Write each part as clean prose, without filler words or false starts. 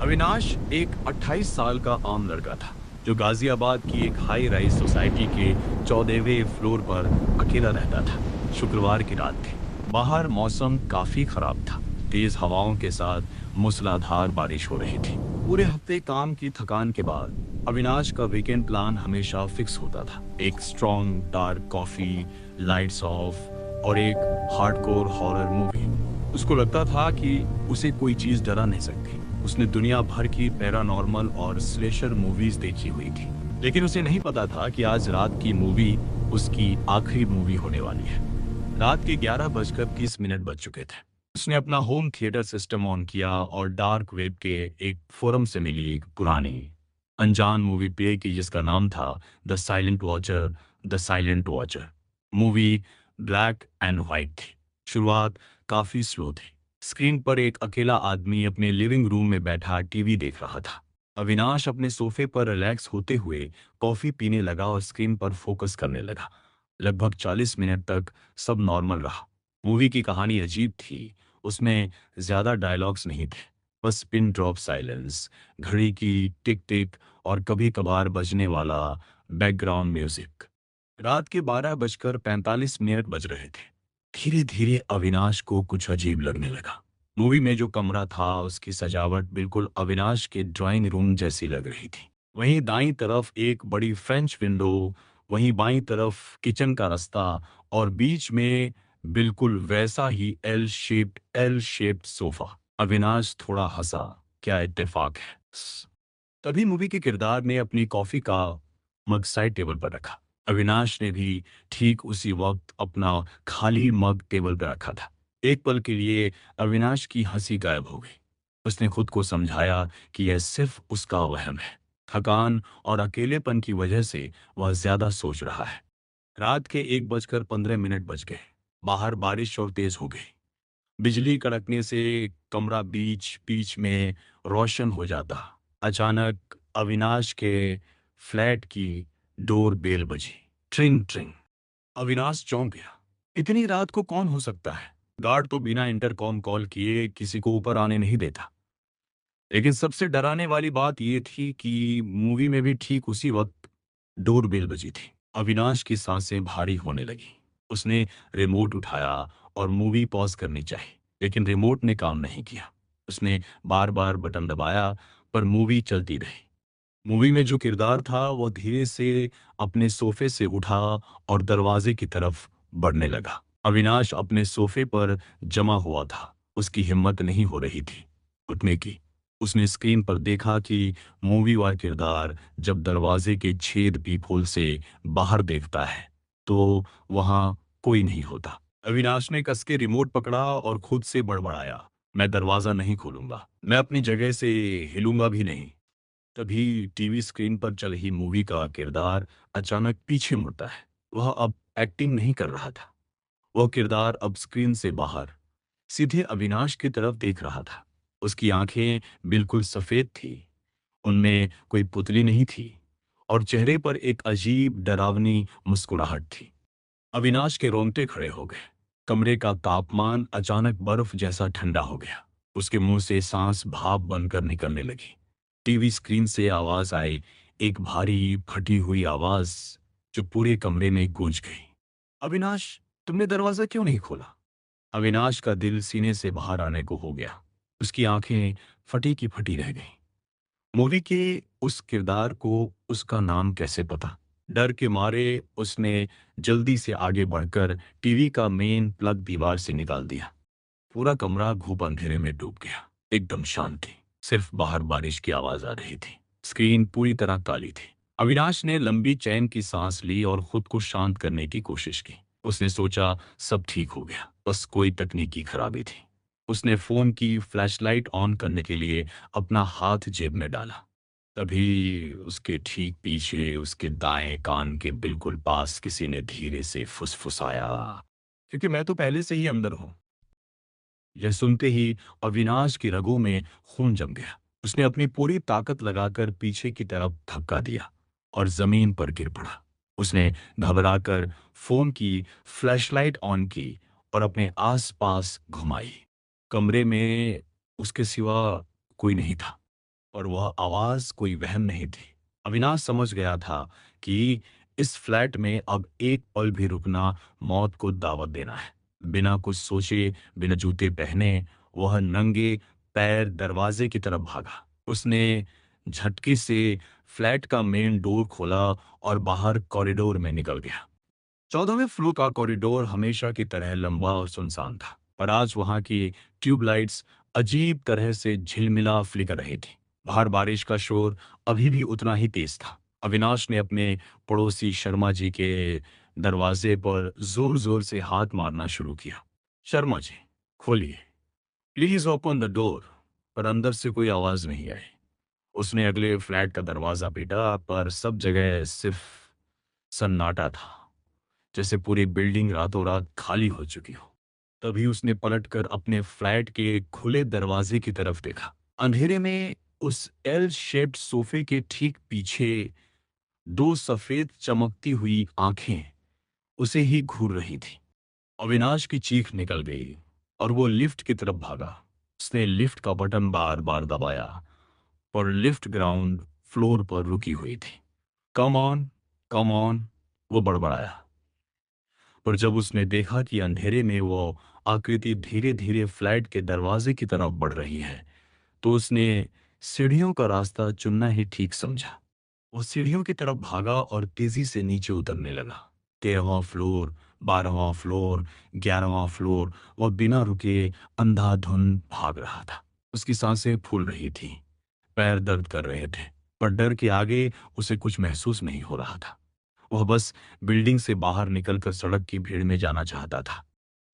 अविनाश एक 28 साल का आम लड़का था जो गाजियाबाद की एक हाई राइज सोसाइटी के 14वें फ्लोर पर अकेला रहता था। शुक्रवार की रात थी। बाहर मौसम काफी खराब था। तेज हवाओं के साथ मूसलाधार बारिश हो रही थी। पूरे हफ्ते काम की थकान के बाद अविनाश का वीकेंड प्लान हमेशा फिक्स होता था। एक strong dark coffee, lights off और एक हार्डकोर हॉरर मूवी। उसको लगता था कि उसे कोई चीज डरा नहीं सकती। उसने दुनिया भर की पैरानॉर्मल और स्लेशर मूवीज देखी हुई थी, लेकिन उसे नहीं पता था कि आज रात की मूवी उसकी आखिरी मूवी होने वाली है। रात के 11:30 बज चुके थे। उसने अपना होम थिएटर सिस्टम ऑन किया और डार्क वेब के एक फोरम से मिली एक पुरानी अनजान मूवी प्ले की जिसका नाम था the silent watcher. The silent watcher movie black and white थी। शुरुआत काफी स्लो थी। स्क्रीन पर एक अकेला आदमी अपने लिविंग रूम में बैठा टीवी देख रहा था। अविनाश अपने सोफे पर रिलैक्स होते हुए कॉफी पीने लगा और स्क्रीन पर फोकस करने लगा। लगभग 40 मिनट तक सब नॉर्मल रहा। मूवी की कहानी अजीब थी। उसमें ज्यादा डायलॉग्स नहीं थे, बस पिन ड्रॉप साइलेंस, घड़ी की टिक टिक और कभी कभार बजने वाला बैकग्राउंड म्यूजिक। रात के 12:45 बज रहे थे। धीरे धीरे अविनाश को कुछ अजीब लगने लगा। मूवी में जो कमरा था उसकी सजावट बिल्कुल अविनाश के ड्राइंग रूम जैसी लग रही थी। वहीं दाईं तरफ एक बड़ी फ्रेंच विंडो, वहीं बाईं तरफ किचन का रास्ता और बीच में बिल्कुल वैसा ही एल शेप्ड सोफा। अविनाश थोड़ा हंसा। क्या इत्तेफाक है। तभी मूवी के किरदार ने अपनी कॉफी का मग साइड टेबल पर रखा। अविनाश ने भी ठीक उसी वक्त अपना खाली मग टेबल पर रखा था। एक पल के लिए अविनाश की हंसी गायब हो गई। उसने खुद को समझाया कि यह सिर्फ उसका वहम है। थकान और अकेलेपन की वजह से वह ज्यादा सोच रहा है। रात के 1:15 बज गए। बाहर बारिश और तेज हो गई। बिजली कड़कने से कमरा बीच बीच में रोशन हो जाता। अचानक अविनाश के फ्लैट की डोर बेल बजी। ट्रिंग ट्रिंग। अविनाश चौंक गया। इतनी रात को कौन हो सकता है। गार्ड तो बिना इंटरकॉम कॉल किए किसी को ऊपर आने नहीं देता। लेकिन सबसे डराने वाली बात यह थी कि मूवी में भी ठीक उसी वक्त डोर बेल बजी थी। अविनाश की सांसें भारी होने लगी। उसने रिमोट उठाया और मूवी पॉज करनी चाहिए, लेकिन रिमोट ने काम नहीं किया। उसने बार बार बटन दबाया, पर मूवी चलती रही। मूवी में जो किरदार था वो धीरे से अपने सोफे से उठा और दरवाजे की तरफ बढ़ने लगा। अविनाश अपने सोफे पर जमा हुआ था। उसकी हिम्मत नहीं हो रही थी उठने की। उसने स्क्रीन पर देखा कि मूवी वाला किरदार जब दरवाजे के छेद पीपहोल से बाहर देखता है तो वहां कोई नहीं होता। अविनाश ने कस के रिमोट पकड़ा और खुद से बड़बड़ाया, मैं दरवाजा नहीं खोलूंगा, मैं अपनी जगह से हिलूंगा भी नहीं। तभी टीवी स्क्रीन पर चल रही मूवी का किरदार अचानक पीछे मुड़ता है। वह अब एक्टिंग नहीं कर रहा था। वह किरदार अब स्क्रीन से बाहर सीधे अविनाश की तरफ देख रहा था। उसकी आंखें बिल्कुल सफेद थी, उनमें कोई पुतली नहीं थी और चेहरे पर एक अजीब डरावनी मुस्कुराहट थी। अविनाश के रोंगटे खड़े हो गए। कमरे का तापमान अचानक बर्फ जैसा ठंडा हो गया। उसके मुंह से सांस भाप बनकर निकलने लगी। टीवी स्क्रीन से आवाज आई, एक भारी फटी हुई आवाज जो पूरे कमरे में गूंज गई। अविनाश, तुमने दरवाजा क्यों नहीं खोला। अविनाश का दिल सीने से बाहर आने को हो गया। उसकी आंखें फटी की फटी रह गईं। मूवी के उस किरदार को उसका नाम कैसे पता। डर के मारे उसने जल्दी से आगे बढ़कर टीवी का मेन प्लग दीवार से निकाल दिया। पूरा कमरा घूप अंधेरे में डूब गया। एकदम शांति। सिर्फ बाहर बारिश की आवाज आ रही थी। स्क्रीन पूरी तरह काली थी। अविनाश ने लंबी चैन की सांस ली और खुद को शांत करने की कोशिश की। उसने सोचा सब ठीक हो गया, बस कोई तकनीकी खराबी थी। उसने फोन की फ्लैशलाइट ऑन करने के लिए अपना हाथ जेब में डाला। तभी उसके ठीक पीछे उसके दाएं कान के बिल्कुल पास किसी ने धीरे से फुसफुसाया, क्योंकि मैं तो पहले से ही अंदर हूं। यह सुनते ही अविनाश की रगों में खून जम गया। उसने अपनी पूरी ताकत लगाकर पीछे की तरफ धक्का दिया और जमीन पर गिर पड़ा। उसने घबराकर फोन की फ्लैशलाइट ऑन की और अपने आसपास घुमाई। कमरे में उसके सिवा कोई नहीं था। और वह आवाज कोई वहम नहीं थी। अविनाश समझ गया था कि इस फ्लैट में अब एक पल भी रुकना मौत को दावत देना है। बिना कुछ सोचे, बिना जूते पहने वह नंगे पैर दरवाजे की तरफ भागा। उसने झटके से फ्लैट का मेन डोर खोला और बाहर कॉरिडोर में निकल गया। 14वें फ्लोर का कॉरिडोर हमेशा की तरह लंबा और सुनसान था, पर आज वहां की ट्यूबलाइट्स अजीब तरह से झिलमिला फ्लिकर रही थी। बाहर बारिश का शोर अभी भी उतना ही तेज था। अविनाश ने अपने पड़ोसी शर्मा जी के दरवाजे पर जोर जोर से हाथ मारना शुरू किया। शर्मा जी, खोलिए, प्लीज ओपन द डोर। पर अंदर से कोई आवाज नहीं आई। उसने अगले फ्लैट का दरवाजा पीटा, पर सब जगह सिर्फ सन्नाटा था, जैसे पूरी बिल्डिंग रातों रात खाली हो चुकी हो। तभी उसने पलटकर अपने फ्लैट के खुले दरवाजे की तरफ देखा। अंधेरे में उस एल शेप्ड सोफे के ठीक पीछे दो सफेद चमकती हुई आंखें उसे ही घूर रही थी। अविनाश की चीख निकल गई और वो लिफ्ट की तरफ भागा। उसने लिफ्ट का बटन बार बार दबाया, पर लिफ्ट ग्राउंड फ्लोर पर रुकी हुई थी। कम ऑन, कम ऑन, वो बड़बड़ाया। पर जब उसने देखा कि अंधेरे में वो आकृति धीरे धीरे फ्लैट के दरवाजे की तरफ बढ़ रही है, तो उसने सीढ़ियों का रास्ता चुनना ही ठीक समझा। वो सीढ़ियों की तरफ भागा और तेजी से नीचे उतरने लगा। 13वां फ्लोर, 12वां फ्लोर, 11वां फ्लोर, वह बिना रुके अंधाधुंध भाग रहा था। उसकी सांसें फूल रही थी, पैर दर्द कर रहे थे, पर डर के आगे उसे कुछ महसूस नहीं हो रहा था। वह बस बिल्डिंग से बाहर निकलकर सड़क की भीड़ में जाना चाहता था।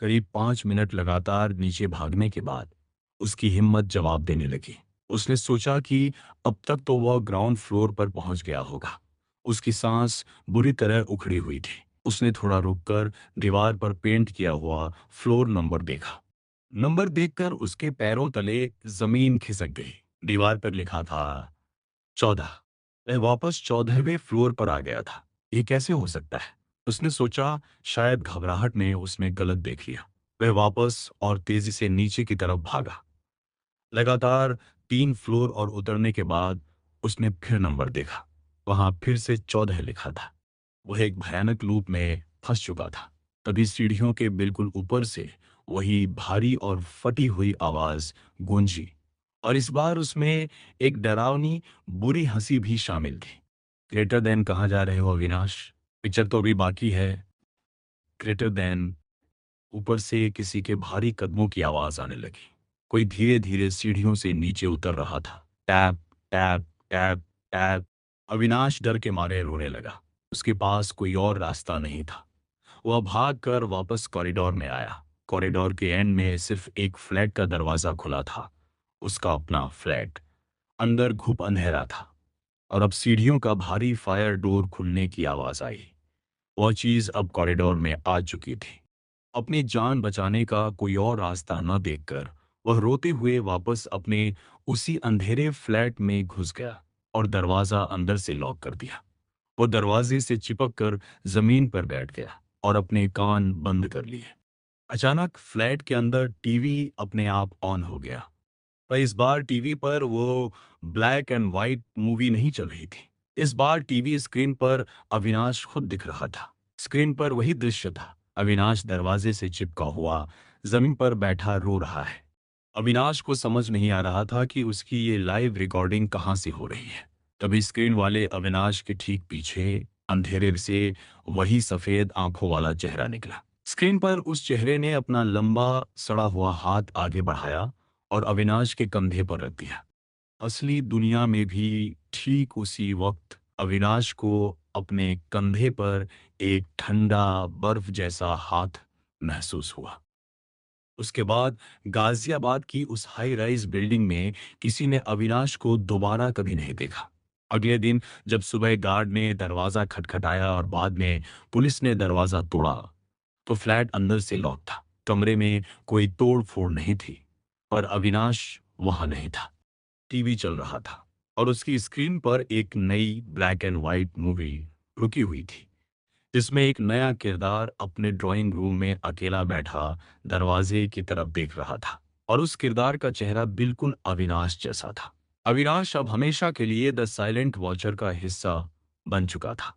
करीब 5 मिनट लगातार नीचे भागने के बाद उसकी हिम्मत जवाब देने लगी। उसने सोचा कि अब तक तो वह ग्राउंड फ्लोर पर पहुंच गया होगा। उसकी सांस बुरी तरह उखड़ी हुई थी। उसने थोड़ा रुककर दीवार पर पेंट किया हुआ फ्लोर नंबर देखा। नंबर देखकर उसके पैरों तले जमीन खिसक गई। दीवार पर लिखा था 14। वह वापस 14वें फ्लोर पर आ गया था। ये कैसे हो सकता है? उसने सोचा, शायद घबराहट ने उसमें गलत देख लिया। वह वापस और तेजी से नीचे की तरफ भागा। लगातार 3 फ्लोर और उतरने के बाद उसने फिर नंबर देखा। वहां फिर से 14 लिखा था। वह एक भयानक लूप में फंस चुका था। तभी सीढ़ियों के बिल्कुल ऊपर से वही भारी और फटी हुई आवाज गूंजी, और इस बार उसमें एक डरावनी बुरी हंसी भी शामिल थी। ग्रेटर देन कहाँ जा रहे हो अविनाश? पिक्चर तो अभी बाकी है। Greater than. ऊपर से किसी के भारी कदमों की आवाज आने लगी। कोई धीरे धीरे सीढ़ियों से नीचे उतर रहा था। Tap tap tap tap. Avinash डर के मारे रोने लगा। उसके पास कोई और रास्ता नहीं था। वह भागकर वापस कॉरिडोर में आया। कॉरिडोर के एंड में सिर्फ एक फ्लैट का दरवाजा खुला था, उसका अपना फ्लैट। अंदर घुप अंधेरा था, और अब सीढ़ियों का भारी फायर डोर खुलने की आवाज आई। वह चीज अब कॉरिडोर में आ चुकी थी। अपनी जान बचाने का कोई और रास्ता न देखकर वह रोते हुए वापस अपने उसी अंधेरे फ्लैट में घुस गया और दरवाजा अंदर से लॉक कर दिया। वो दरवाजे से चिपक कर जमीन पर बैठ गया और अपने कान बंद कर लिए। अचानक फ्लैट के अंदर टीवी अपने आप ऑन हो गया, पर इस बार टीवी पर वो ब्लैक एंड वाइट मूवी नहीं चल रही थी। इस बार टीवी स्क्रीन पर अविनाश खुद दिख रहा था। स्क्रीन पर वही दृश्य था। अविनाश दरवाजे से चिपका हुआ जमीन पर बैठा रो रहा है। अविनाश को समझ नहीं आ रहा था कि उसकी ये लाइव रिकॉर्डिंग कहाँ से हो रही है। तभी स्क्रीन वाले अविनाश के ठीक पीछे अंधेरे से वही सफेद आंखों वाला चेहरा निकला। स्क्रीन पर उस चेहरे ने अपना लंबा सड़ा हुआ हाथ आगे बढ़ाया और अविनाश के कंधे पर रख दिया। असली दुनिया में भी ठीक उसी वक्त अविनाश को अपने कंधे पर एक ठंडा बर्फ जैसा हाथ महसूस हुआ। उसके बाद गाजियाबाद की उस हाई राइज बिल्डिंग में किसी ने अविनाश को दोबारा कभी नहीं देखा। अगले दिन जब सुबह गार्ड ने दरवाजा खटखटाया और बाद में पुलिस ने दरवाजा तोड़ा, तो फ्लैट अंदर से लॉक था। कमरे में कोई तोड़ फोड़ नहीं थी, पर अविनाश वहां नहीं था। टीवी चल रहा था और उसकी स्क्रीन पर एक नई ब्लैक एंड व्हाइट मूवी रुकी हुई थी, जिसमें एक नया किरदार अपने ड्राइंग रूम में अकेला बैठा दरवाजे की तरफ देख रहा था, और उस किरदार का चेहरा बिल्कुल अविनाश जैसा था। अविनाश अब हमेशा के लिए द साइलेंट वॉचर का हिस्सा बन चुका था।